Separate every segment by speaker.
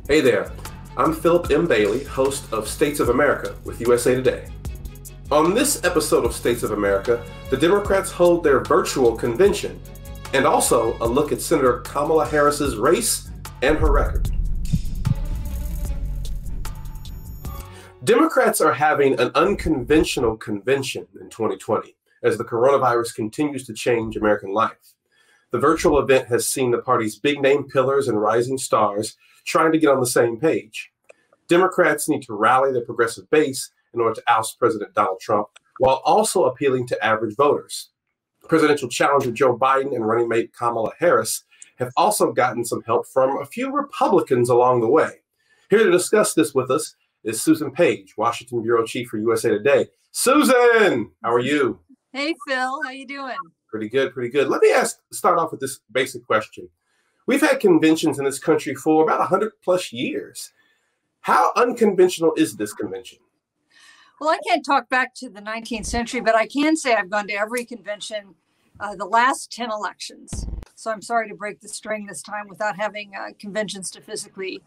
Speaker 1: Hey there, I'm Philip M. Bailey, host of States of America with USA Today. On this episode of States of America, the Democrats hold their virtual convention, and also a look at Senator Kamala Harris's race and her record. Democrats are having an unconventional convention in 2020 as the coronavirus continues to change American life. The virtual event has seen the party's big-name pillars and rising stars trying to get on the same page. Democrats need to rally their progressive base in order to oust President Donald Trump, while also appealing to average voters. Presidential challenger Joe Biden and running mate Kamala Harris have also gotten some help from a few Republicans along the way. Here to discuss this with us is Susan Page, Washington Bureau Chief for USA Today. Susan, how are you?
Speaker 2: Hey, Phil, how you doing?
Speaker 1: Pretty good, pretty good. Let me start off with this basic question. We've had conventions in this country for about 100 plus years. How unconventional is this convention?
Speaker 2: Well, I can't talk back to the 19th century, but I can say I've gone to every convention the last 10 elections. So I'm sorry to break the string this time without having conventions to physically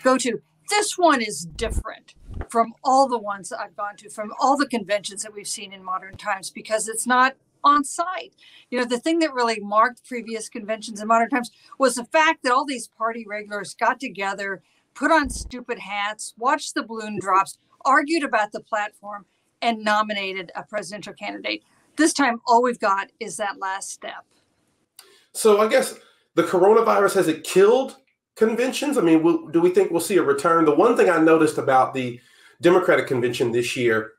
Speaker 2: go to. This one is different from all the ones that I've gone to, from all the conventions that we've seen in modern times, because it's not on site. You know, the thing that really marked previous conventions in modern times was the fact that all these party regulars got together, put on stupid hats, watched the balloon drops, argued about the platform, and nominated a presidential candidate. This time, all we've got is that last step.
Speaker 1: So I guess the coronavirus, has it killed conventions? I mean, do we think we'll see a return? The one thing I noticed about the Democratic convention this year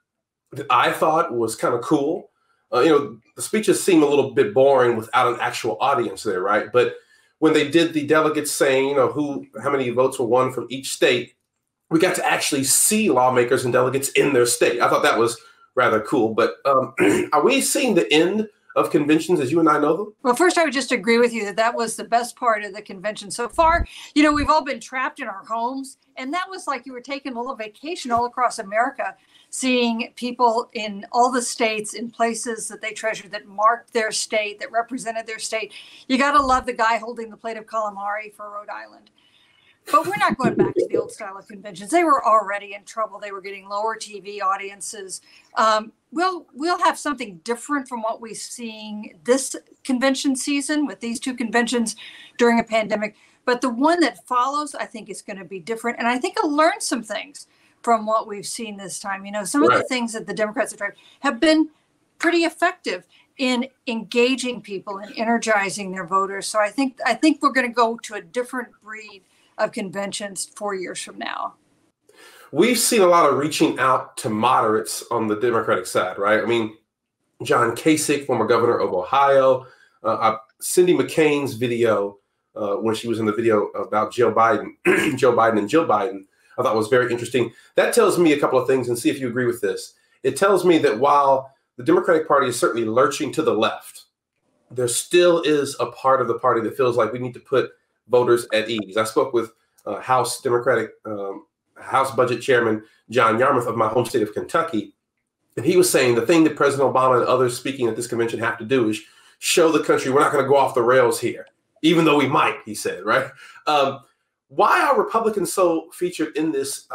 Speaker 1: that I thought was kind of cool, the speeches seem a little bit boring without an actual audience there, right? But when they did the delegates saying, how many votes were won from each state, we got to actually see lawmakers and delegates in their state. I thought that was rather cool. But are we seeing the end of conventions as you and I know them?
Speaker 2: Well, first, I would just agree with you that was the best part of the convention so far. You know, we've all been trapped in our homes, and that was like you were taking a little vacation all across America, seeing people in all the states, in places that they treasured, that marked their state, that represented their state. You got to love the guy holding the plate of calamari for Rhode Island. But we're not going back to the old style of conventions. They were already in trouble. They were getting lower TV audiences. We'll have something different from what we're seeing this convention season with these two conventions during a pandemic. But the one that follows, I think, is going to be different. And I think I'll learn some things from what we've seen this time. You know, some of the things that the Democrats have tried have been pretty effective in engaging people and energizing their voters. So I think we're going to go to a different breed of conventions 4 years from now.
Speaker 1: We've seen a lot of reaching out to moderates on the Democratic side, right? I mean, John Kasich, former governor of Ohio, Cindy McCain's video when she was in the video about Joe Biden, Joe Biden and Jill Biden, I thought was very interesting. That tells me a couple of things, and see if you agree with this. It tells me that while the Democratic Party is certainly lurching to the left, there still is a part of the party that feels like we need to put voters at ease. I spoke with House Democratic House Budget Chairman John Yarmuth of my home state of Kentucky, and he was saying the thing that President Obama and others speaking at this convention have to do is show the country we're not going to go off the rails here, even though we might, he said, right? Why are Republicans so featured in this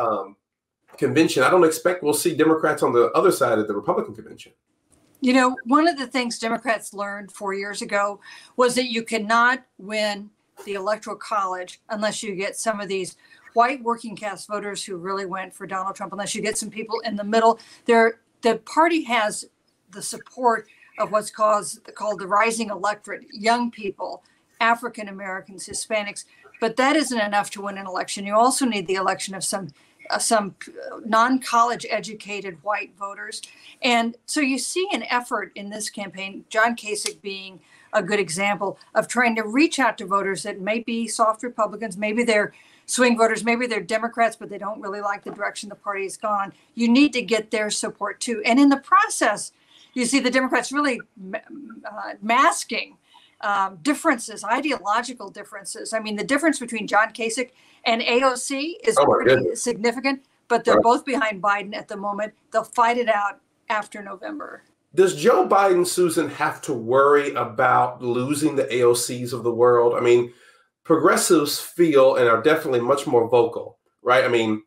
Speaker 1: convention? I don't expect we'll see Democrats on the other side of the Republican convention.
Speaker 2: You know, one of the things Democrats learned 4 years ago was that you cannot win the Electoral College unless you get some of these white working class voters who really went for Donald Trump, unless you get some people in the middle. The party has the support of what's called the rising electorate, young people, African Americans, Hispanics, but that isn't enough to win an election. You also need the election of some non-college educated white voters. And so you see an effort in this campaign, John Kasich being a good example of trying to reach out to voters that may be soft Republicans, maybe they're swing voters, maybe they're Democrats, but they don't really like the direction the party has gone. You need to get their support too. And in the process, you see the Democrats really masking differences, ideological differences. I mean, the difference between John Kasich and AOC is pretty significant, but they're both behind Biden at the moment. They'll fight it out after November.
Speaker 1: Does Joe Biden, Susan, have to worry about losing the AOCs of the world? I mean, progressives feel and are definitely much more vocal, right? I mean,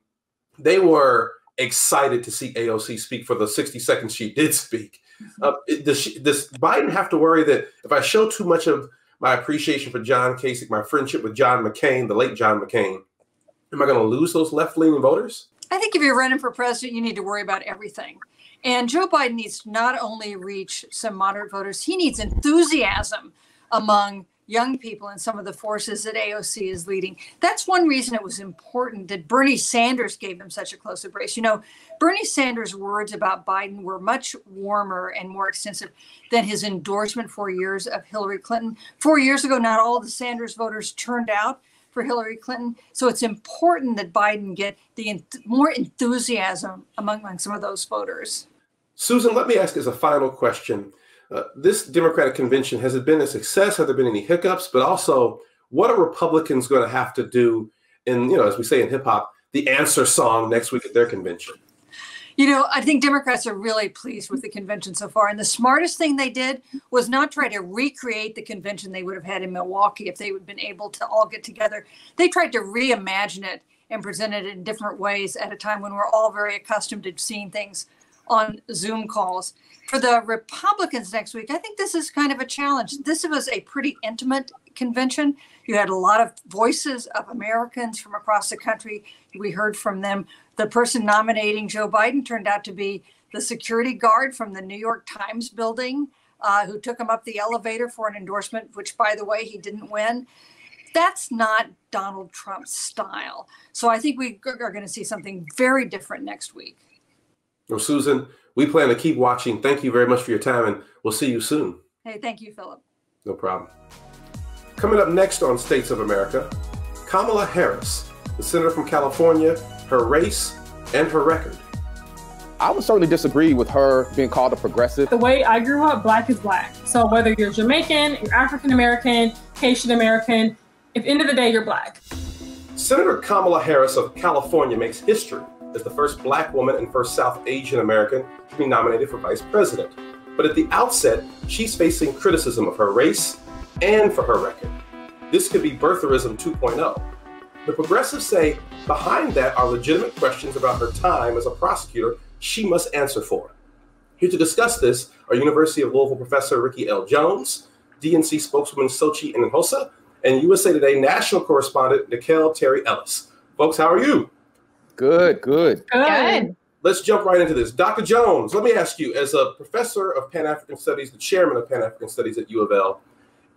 Speaker 1: they were excited to see AOC speak for the 60 seconds she did speak. Does Biden have to worry that if I show too much of my appreciation for John Kasich, my friendship with John McCain, the late John McCain, am I going to lose those left-leaning voters?
Speaker 2: I think if you're running for president, you need to worry about everything. And Joe Biden needs to not only reach some moderate voters, he needs enthusiasm among young people and some of the forces that AOC is leading. That's one reason it was important that Bernie Sanders gave him such a close embrace. You know, Bernie Sanders' words about Biden were much warmer and more extensive than his endorsement 4 years of Hillary Clinton. 4 years ago, not all of the Sanders voters turned out for Hillary Clinton. So it's important that Biden get the more enthusiasm among some of those voters.
Speaker 1: Susan, let me ask as a final question. This Democratic convention, has it been a success? Have there been any hiccups? But also, what are Republicans going to have to do in, you know, as we say in hip hop, the answer song next week at their convention?
Speaker 2: You know, I think Democrats are really pleased with the convention so far. And the smartest thing they did was not try to recreate the convention they would have had in Milwaukee if they would have been able to all get together. They tried to reimagine it and present it in different ways at a time when we're all very accustomed to seeing things on Zoom calls. For the Republicans next week, I think this is kind of a challenge. This was a pretty intimate convention. You had a lot of voices of Americans from across the country. We heard from them. The person nominating Joe Biden turned out to be the security guard from the New York Times building who took him up the elevator for an endorsement, which, by the way, he didn't win. That's not Donald Trump's style. So I think we are going to see something very different next week.
Speaker 1: Well, Susan, we plan to keep watching. Thank you very much for your time, and we'll see you soon.
Speaker 2: Hey, thank you, Philip.
Speaker 1: No problem. Coming up next on States of America, Kamala Harris, the senator from California, her race and her record.
Speaker 3: I would certainly disagree with her being called a progressive.
Speaker 4: The way I grew up, black is black. So whether you're Jamaican, you're African American, Haitian American, at the end of the day, you're black.
Speaker 1: Senator Kamala Harris of California makes history as the first black woman and first South Asian American to be nominated for vice president. But at the outset, she's facing criticism of her race and for her record. This could be birtherism 2.0. The progressives say behind that are legitimate questions about her time as a prosecutor she must answer for. Here to discuss this are University of Louisville professor Ricky L. Jones, DNC spokeswoman Sochi Inhofe, and USA Today national correspondent Nikhil Terry Ellis. Folks, how are you?
Speaker 3: Good.
Speaker 4: Good.
Speaker 1: Let's jump right into this. Dr. Jones, let me ask you, as a professor of Pan-African Studies, the chairman of Pan-African Studies at U of L,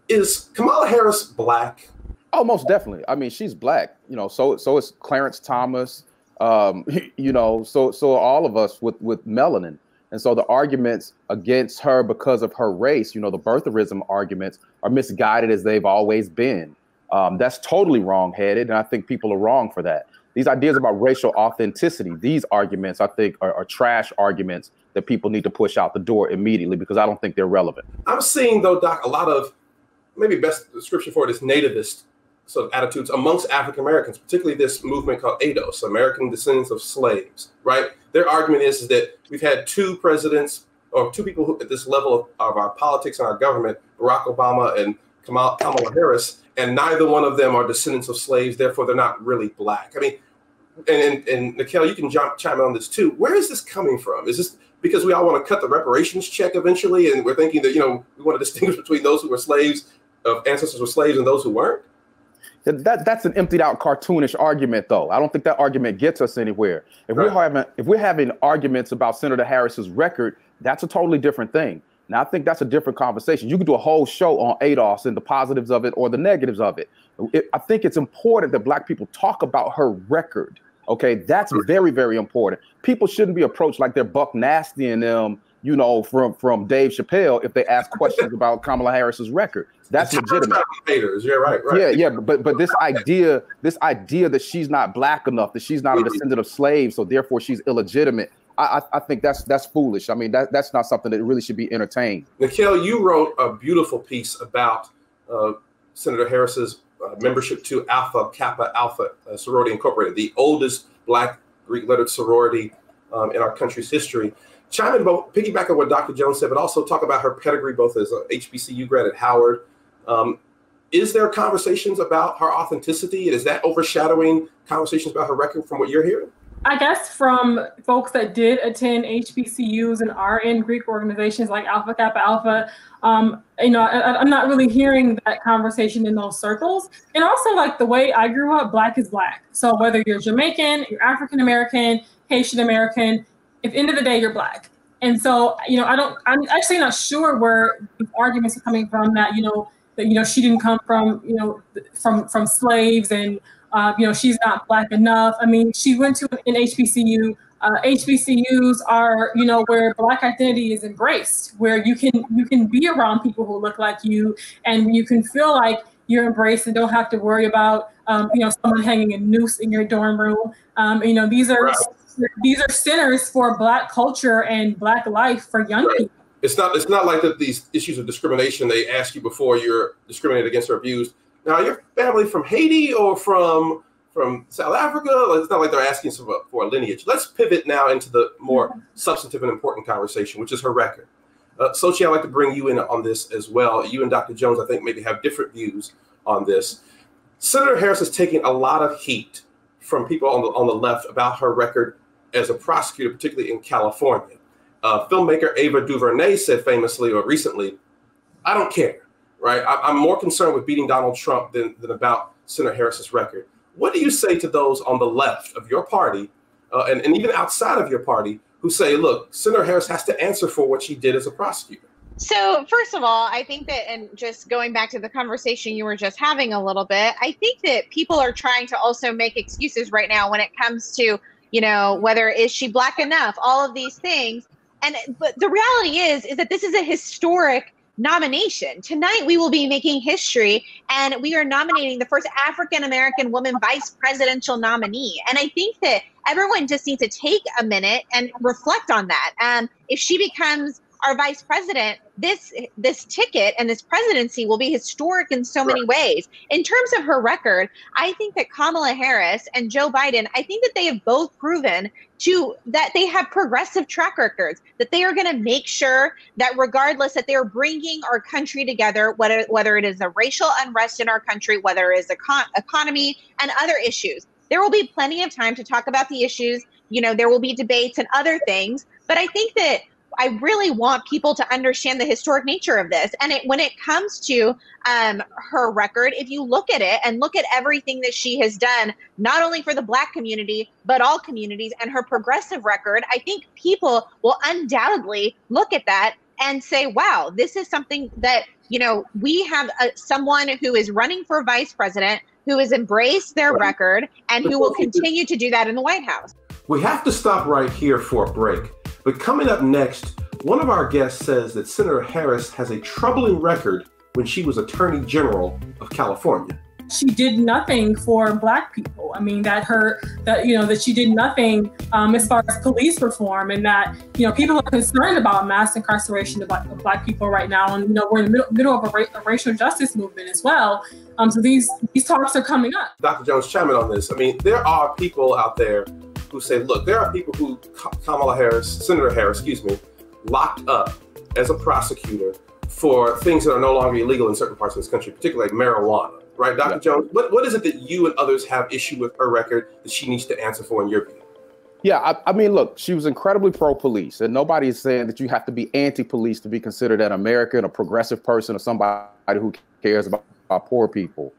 Speaker 1: is Kamala Harris black?
Speaker 3: Oh, most definitely. I mean, she's black. You know, so is Clarence Thomas. You know, so all of us with melanin. And so the arguments against her because of her race, you know, the birtherism arguments are misguided as they've always been. That's totally wrong-headed, and I think people are wrong for that. These ideas about racial authenticity, these arguments, I think, are trash arguments that people need to push out the door immediately because I don't think they're relevant.
Speaker 1: I'm seeing, though, Doc, a lot of, maybe best description for it is nativist sort of attitudes amongst African Americans, particularly this movement called ADOS, American Descendants of Slaves, right? Their argument is that we've had two presidents or two people who, at this level of our politics and our government, Barack Obama and Kamala Harris, and neither one of them are descendants of slaves. Therefore, they're not really black. I mean, and Nikhil, you can chime in on this too. Where is this coming from? Is this because we all want to cut the reparations check eventually, and we're thinking that, you know, we want to distinguish between those who were slaves, ancestors were slaves, and those who weren't?
Speaker 3: That's an emptied out cartoonish argument, though. I don't think that argument gets us anywhere. If we're having arguments about Senator Harris's record, that's a totally different thing. Now, I think that's a different conversation. You could do a whole show on ADOS and the positives of it or the negatives of it. I think it's important that Black people talk about her record. OK, that's very, very important. People shouldn't be approached like they're Buck Nasty and them, you know, from Dave Chappelle if they ask questions about Kamala Harris's record. That's legitimate.
Speaker 1: Haters. Yeah, right.
Speaker 3: Yeah. But this idea that she's not Black enough, that she's not a descendant of slaves, so therefore she's illegitimate. I think that's foolish. I mean, that's not something that really should be entertained.
Speaker 1: Nikhil, you wrote a beautiful piece about Senator Harris's membership to Alpha Kappa Alpha Sorority Incorporated, the oldest Black Greek lettered sorority in our country's history. Chime in, both piggyback on what Dr. Jones said, but also talk about her pedigree, both as a HBCU grad at Howard. Is there conversations about her authenticity? And is that overshadowing conversations about her record from what you're hearing?
Speaker 4: I guess from folks that did attend HBCUs and are in Greek organizations like Alpha Kappa Alpha, I'm not really hearing that conversation in those circles. And also, like, the way I grew up, Black is Black. So whether you're Jamaican, you're African American, Haitian American, at the end of the day, you're Black. And so, I'm actually not sure where the arguments are coming from that she didn't come from, from slaves and, she's not Black enough. I mean, she went to an HBCU. HBCUs are, where Black identity is embraced, where you can be around people who look like you, and you can feel like you're embraced and don't have to worry about, someone hanging a noose in your dorm room. These are centers for Black culture and Black life for young people.
Speaker 1: It's not like that these issues of discrimination, they ask you before you're discriminated against or abused. Now, your family from Haiti or from South Africa? It's not like they're asking for a lineage. Let's pivot now into the more substantive and important conversation, which is her record. Sochi, I'd like to bring you in on this as well. You and Dr. Jones, I think, maybe have different views on this. Senator Harris is taking a lot of heat from people on the left about her record as a prosecutor, particularly in California. Filmmaker Ava DuVernay said famously or recently, "I don't care. Right? I'm more concerned with beating Donald Trump than about Senator Harris's record." What do you say to those on the left of your party and even outside of your party who say, look, Senator Harris has to answer for what she did as a prosecutor?
Speaker 5: So first of all, I think that, and just going back to the conversation you were just having a little bit, I think that people are trying to also make excuses right now when it comes to, whether is she Black enough, all of these things. But the reality is that this is a historic nomination. Tonight, we will be making history, and we are nominating the first African-American woman vice presidential nominee. And I think that everyone just needs to take a minute and reflect on that. If she becomes our vice president, this ticket and this presidency will be historic in so many ways. In terms of her record, I think that Kamala Harris and Joe Biden, I think that they have both proven that they have progressive track records, that they are going to make sure that regardless that they're bringing our country together, whether it is the racial unrest in our country, whether it is economy and other issues, there will be plenty of time to talk about the issues. There will be debates and other things, but I think that I really want people to understand the historic nature of this. And when it comes to her record, if you look at it and look at everything that she has done, not only for the Black community, but all communities, and her progressive record, I think people will undoubtedly look at that and say, wow, this is something that, we have someone who is running for vice president, who has embraced their record, and who will continue to do that in the White House.
Speaker 1: We have to stop right here for a break. But coming up next, one of our guests says that Senator Harris has a troubling record when she was Attorney General of California.
Speaker 4: She did nothing for Black people. I mean, that she did nothing as far as police reform, and that, people are concerned about mass incarceration of Black people right now. And, we're in the middle of a racial justice movement as well. So these talks are coming up.
Speaker 1: Dr. Jones, chime in on this. I mean, there are people out there who say, look, there are people who Senator Harris, locked up as a prosecutor for things that are no longer illegal in certain parts of this country, particularly like marijuana, right? Dr. Jones, what is it that you and others have issue with her record that she needs to answer for in your view?
Speaker 3: Yeah, I mean, look, she was incredibly pro-police, and nobody is saying that you have to be anti-police to be considered an American, a progressive person, or somebody who cares about poor people.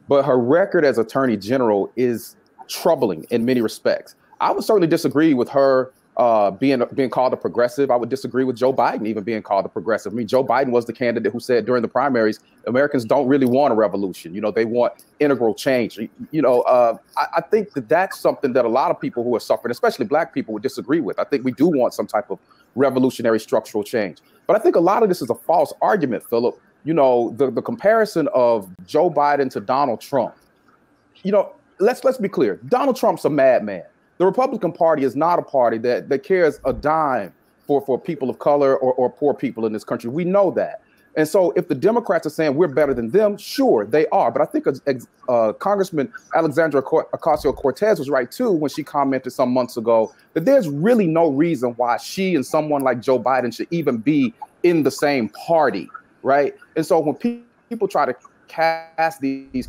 Speaker 3: But her record as Attorney General is troubling in many respects. I would certainly disagree with her being called a progressive. I would disagree with Joe Biden even being called a progressive. I mean, Joe Biden was the candidate who said during the primaries, Americans don't really want a revolution. They want integral change. I think that that's something that a lot of people who are suffering, especially Black people, would disagree with. I think we do want some type of revolutionary structural change. But I think a lot of this is a false argument, Philip. The comparison of Joe Biden to Donald Trump, let's be clear. Donald Trump's a madman. The Republican Party is not a party that cares a dime for people of color or poor people in this country. We know that. And so if the Democrats are saying we're better than them, sure, they are. But I think Congressman Alexandria Ocasio-Cortez was right, too, when she commented some months ago that there's really no reason why she and someone like Joe Biden should even be in the same party, right? And so when people try to cast these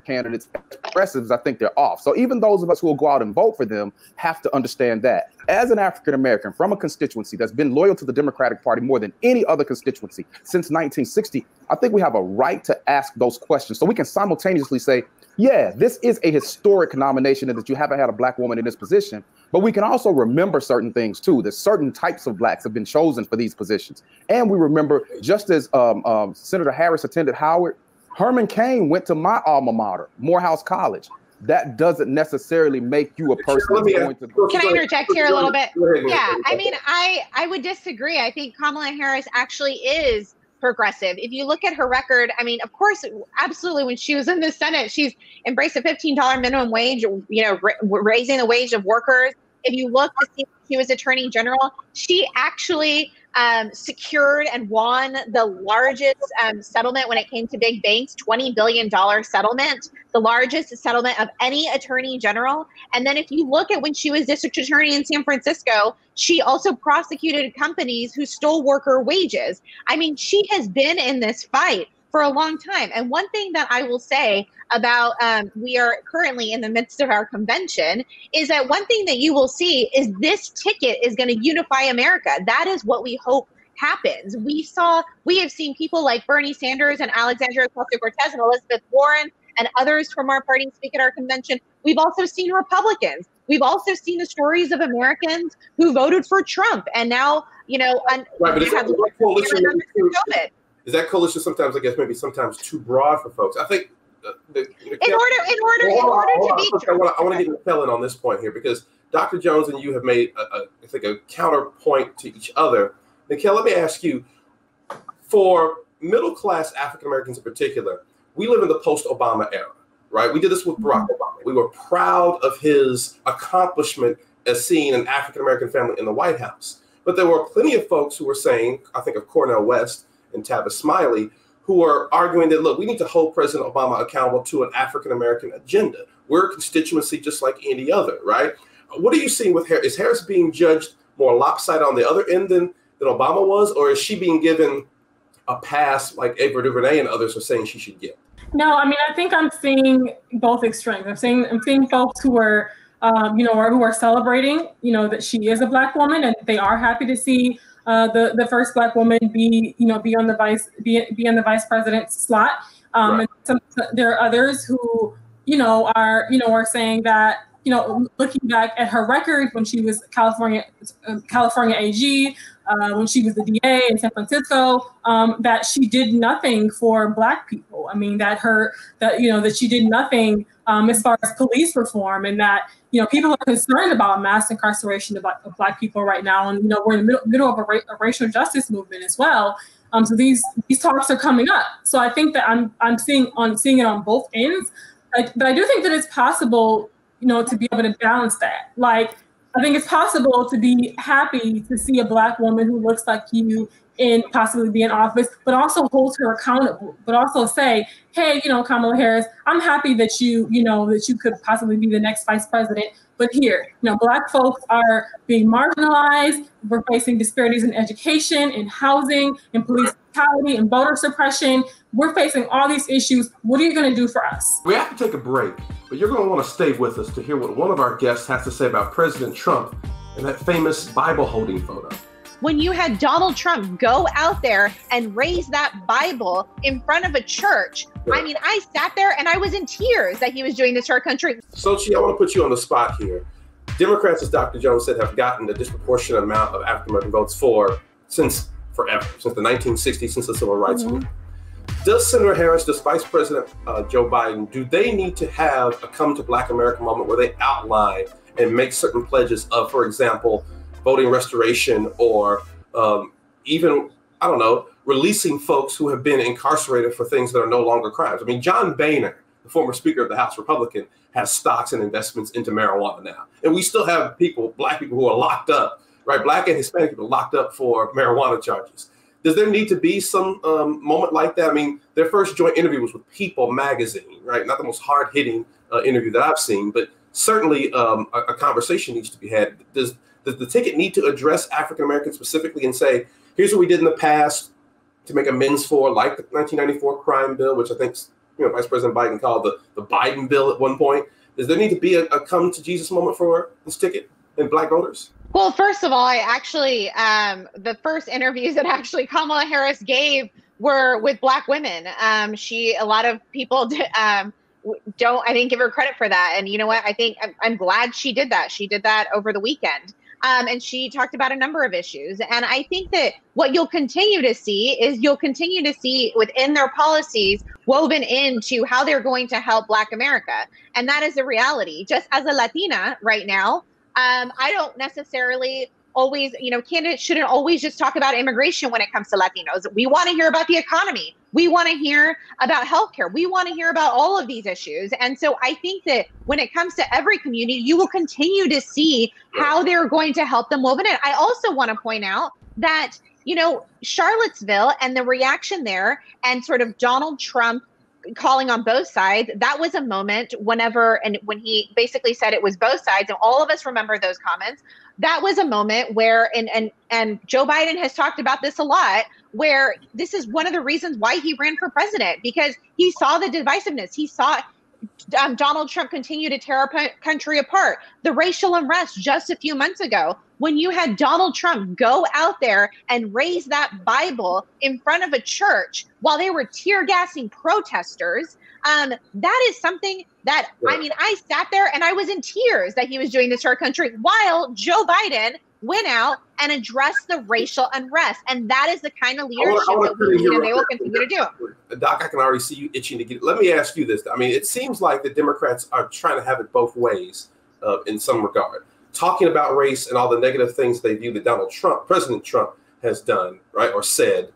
Speaker 3: candidates as progressives, I think they're off. So even those of us who will go out and vote for them have to understand that. As an African American from a constituency that's been loyal to the Democratic Party more than any other constituency since 1960, I think we have a right to ask those questions. So we can simultaneously say, yeah, this is a historic nomination and that you haven't had a black woman in this position. But we can also remember certain things too, that certain types of blacks have been chosen for these positions. And we remember, just as Senator Harris attended Howard, Herman Cain went to my alma mater, Morehouse College. That doesn't necessarily make you a person that's going to.
Speaker 5: Can I interject here a little bit? Yeah, I mean, I would disagree. I think Kamala Harris actually is progressive. If you look at her record, I mean, of course, absolutely. When she was in the Senate, she's embraced a $15 minimum wage, you know, raising the wage of workers. If you look to see when she was Attorney General, she actually secured and won the largest settlement when it came to big banks, $20 billion settlement, the largest settlement of any attorney general. And then if you look at when she was district attorney in San Francisco, she also prosecuted companies who stole worker wages. I mean, she has been in this fight for a long time. And one thing that I will say about we are currently in the midst of our convention is that one thing that you will see is this ticket is going to unify America. That is what we hope happens. We have seen people like Bernie Sanders and Alexandria Ocasio-Cortez and Elizabeth Warren and others from our party speak at our convention. We've also seen Republicans. We've also seen the stories of Americans who voted for Trump and now, you know,
Speaker 1: right, but is that coalition sometimes, I guess, maybe sometimes too broad for folks? I think
Speaker 5: in order to be
Speaker 1: true. I want to get Kellen on this point here because Dr. Jones and you have made I think a counterpoint to each other. Nikhil, let me ask you, for middle class African Americans in particular, we live in the post-Obama era, right? We did this with Barack Obama. We were proud of his accomplishment as seeing an African American family in the White House. But there were plenty of folks who were saying, I think of Cornel West and Tavis Smiley, who are arguing that, look, we need to hold President Obama accountable to an African-American agenda. We're a constituency just like any other, right? What are you seeing with Harris? Is Harris being judged more lopsided on the other end than Obama was, or is she being given a pass like Ava DuVernay and others are saying she should get?
Speaker 4: No, I mean, I think I'm seeing both extremes. I'm seeing folks who are, who are celebrating, that she is a Black woman and they are happy to see the first Black woman be on the vice president's slot.
Speaker 5: Right.
Speaker 4: And there are others who, are saying that, looking back at her record when she was California AG, when she was the DA in San Francisco, that she did nothing for Black people. I mean, that she did nothing as far as police reform, and that people are concerned about mass incarceration of Black people right now, and we're in the middle of a racial justice movement as well. So these talks are coming up. So I think that I'm seeing it on both ends, but I do think that it's possible, to be able to balance that. Like, I think it's possible to be happy to see a Black woman who looks like you and possibly be in office, but also hold her accountable, but also say, hey, Kamala Harris, I'm happy that you could possibly be the next vice president, but here, Black folks are being marginalized. We're facing disparities in education, in housing, in police brutality, in voter suppression. We're facing all these issues. What are you going to do for us?
Speaker 1: We have to take a break, but you're going to want to stay with us to hear what one of our guests has to say about President Trump and that famous Bible holding photo.
Speaker 5: When you had Donald Trump go out there and raise that Bible in front of a church, I mean, I sat there and I was in tears that he was doing this to our country.
Speaker 1: Sochi, I want to put you on the spot here. Democrats, as Dr. Jones said, have gotten a disproportionate amount of African-American votes since forever, since the 1960s, since the Civil Rights Movement. Does Senator Harris, does Vice President Joe Biden, do they need to have a Come to Black America moment where they outline and make certain pledges of, for example, voting restoration or even, I don't know, releasing folks who have been incarcerated for things that are no longer crimes? I mean, John Boehner, the former Speaker of the House Republican, has stocks and investments into marijuana now. And we still have Black people who are locked up, right? Black and Hispanic people locked up for marijuana charges. Does there need to be some moment like that? I mean, their first joint interview was with People magazine, right? Not the most hard-hitting interview that I've seen, but certainly a conversation needs to be had. Does the ticket need to address African Americans specifically and say, here's what we did in the past, to make amends for, like the 1994 crime bill, which I think Vice President Biden called the Biden bill at one point. Does there need to be a come to Jesus moment for this ticket and Black voters?
Speaker 5: Well, first of all, I actually the first interviews that actually Kamala Harris gave were with Black women. A lot of people don't, I think, give her credit for that. And you know what? I think I'm glad she did that. She did that over the weekend. And she talked about a number of issues. And I think that what you'll continue to see within their policies woven into how they're going to help Black America. And that is a reality. Just as a Latina right now, I don't necessarily always, candidates shouldn't always just talk about immigration when it comes to Latinos. We want to hear about the economy. We want to hear about healthcare. We want to hear about all of these issues. And so I think that when it comes to every community, you will continue to see how they're going to help them woven in. I also want to point out that, Charlottesville and the reaction there and sort of Donald Trump calling on both sides, that was a moment when he basically said it was both sides, and all of us remember those comments. That was a moment where, and Joe Biden has talked about this a lot, where this is one of the reasons why he ran for president, because he saw the divisiveness. He saw Donald Trump continue to tear our country apart. The racial unrest just a few months ago, when you had Donald Trump go out there and raise that Bible in front of a church while they were tear gassing protesters, that is something that, I sat there and I was in tears that he was doing this to our country while Joe Biden went out and addressed the racial unrest. And that is the kind of leadership that we need and they will continue to do.
Speaker 1: Doc, I can already see you itching to get it. Let me ask you this. It seems like the Democrats are trying to have it both ways in some regard. Talking about race and all the negative things they view that President Trump has done, right, or said.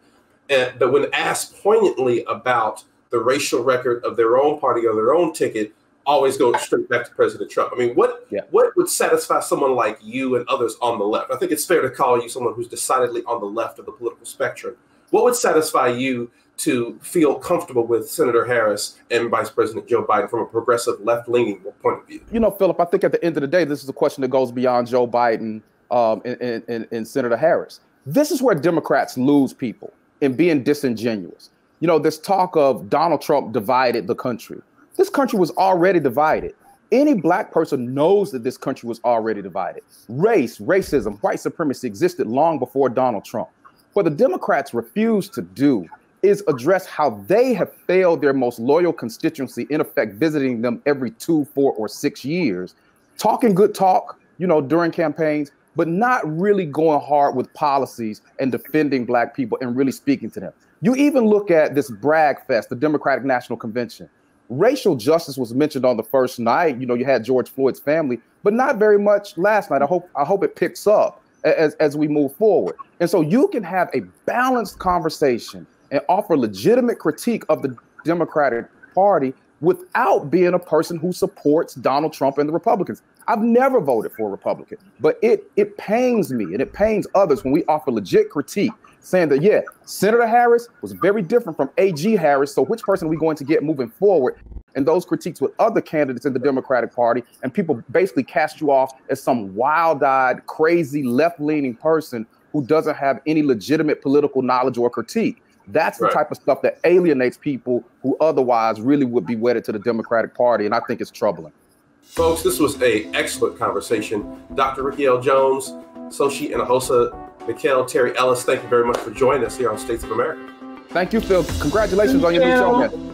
Speaker 1: But when asked poignantly about the racial record of their own party or their own ticket, always go straight back to President Trump. What would satisfy someone like you and others on the left? I think it's fair to call you someone who's decidedly on the left of the political spectrum. What would satisfy you to feel comfortable with Senator Harris and Vice President Joe Biden from a progressive left-leaning point of view?
Speaker 3: Philip, I think at the end of the day, this is a question that goes beyond Joe Biden and Senator Harris. This is where Democrats lose people in being disingenuous. This talk of Donald Trump divided the country. This country was already divided. Any Black person knows that this country was already divided. Racism, white supremacy existed long before Donald Trump. What the Democrats refuse to do is address how they have failed their most loyal constituency, in effect visiting them every 2, 4, or 6 years, talking good talk, during campaigns, but not really going hard with policies and defending Black people and really speaking to them. You even look at this brag fest, the Democratic National Convention. Racial justice was mentioned on the first night. You had George Floyd's family, but not very much last night. I hope it picks up as we move forward. And so you can have a balanced conversation and offer legitimate critique of the Democratic Party without being a person who supports Donald Trump and the Republicans. I've never voted for a Republican, but it pains me and it pains others when we offer legit critique, saying that, Senator Harris was very different from AG Harris. So which person are we going to get moving forward? And those critiques with other candidates in the Democratic Party, and people basically cast you off as some wild-eyed, crazy, left-leaning person who doesn't have any legitimate political knowledge or critique. That's the type of stuff that alienates people who otherwise really would be wedded to the Democratic Party, and I think it's troubling.
Speaker 1: Folks, this was an excellent conversation. Dr. Ricky L. Jones, Soshi and Ahosa Mikhail Terry Ellis, thank you very much for joining us here on States of America.
Speaker 3: Thank you, Phil. Congratulations on your new show, man.